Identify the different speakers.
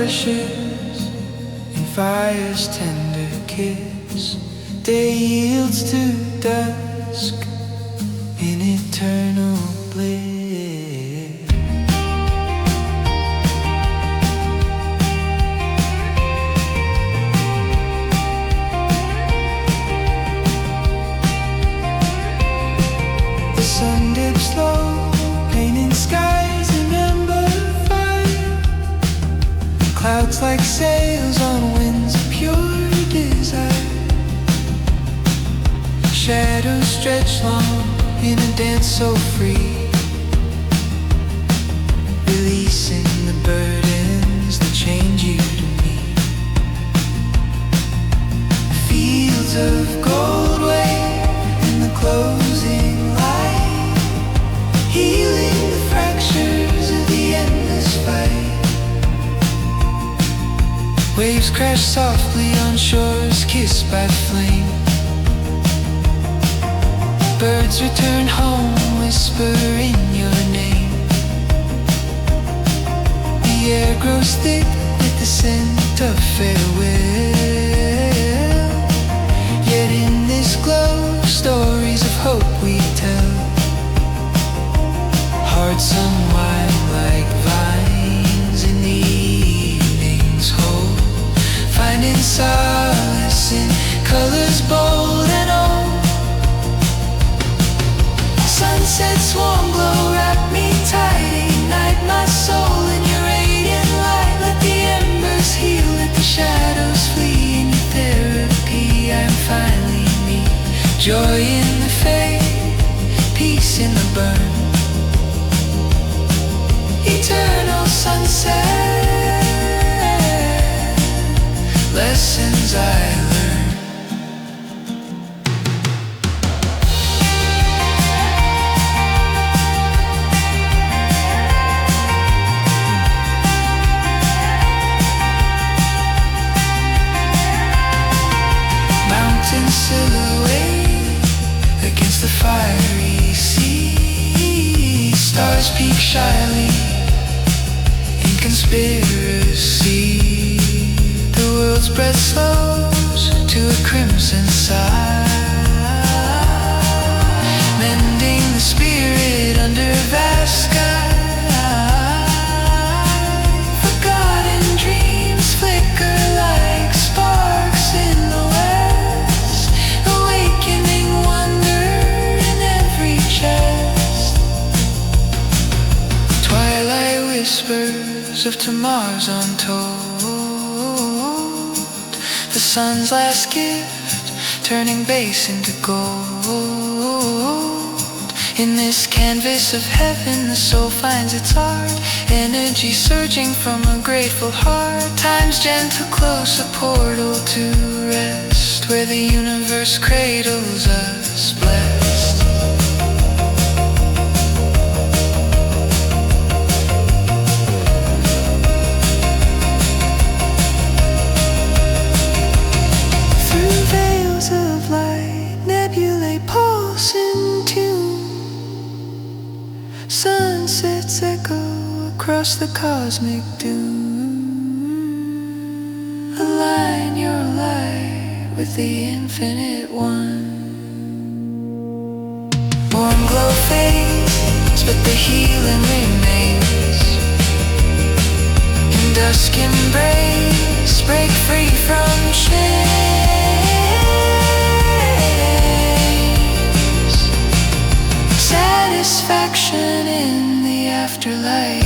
Speaker 1: pressures in fire's tender kiss. Day yields to dusk in eternal bliss. The sun dips low, painting skies in amber fire. Clouds like sails on winds of pure desire. Shadows stretch long in a dance so free, releasing the burdens that chained you to me. Fields of gold wave in the closing light, healing the fractures of the endless fight. Waves crash softly on shores kissed by flame. Birds return home, whispering your name. The air grows thick with the scent of farewell. Yet in this glow, stories of hope we tell. Hearts unwind like vines in the evening's hold, finding solace in colors bold and old. Sunset's warm glow wrap me tight, ignite my soul in your radiant light. Let the embers heal, let the shadows flee. In your therapy I'm finally me. Joy in the fade, peace in the burn. Eternal sunset, lessons I learned. Silhouette against the fiery sea. Stars peek shyly in conspiracy. The world's breath slows to a crimson sigh, mending the spirit under vast sky. Forgotten dreams flicker like sparks in the west, awakening wonder in every chest. Twilight whispers of tomorrow's untold. The sun's last gift, turning base into gold. In this canvas of heaven, the soul finds its art. Energy surging from a grateful heart. Time's gentle close, a portal to rest, where the universe cradles us blessed. Through veils of light, nebulae pulse in tune. Sunsets echo across the cosmic dune. Align your light with the infinite one. Warm glow fades, but the healing remains. In dusk embrace, break free from chains. Satisfaction in the afterlight.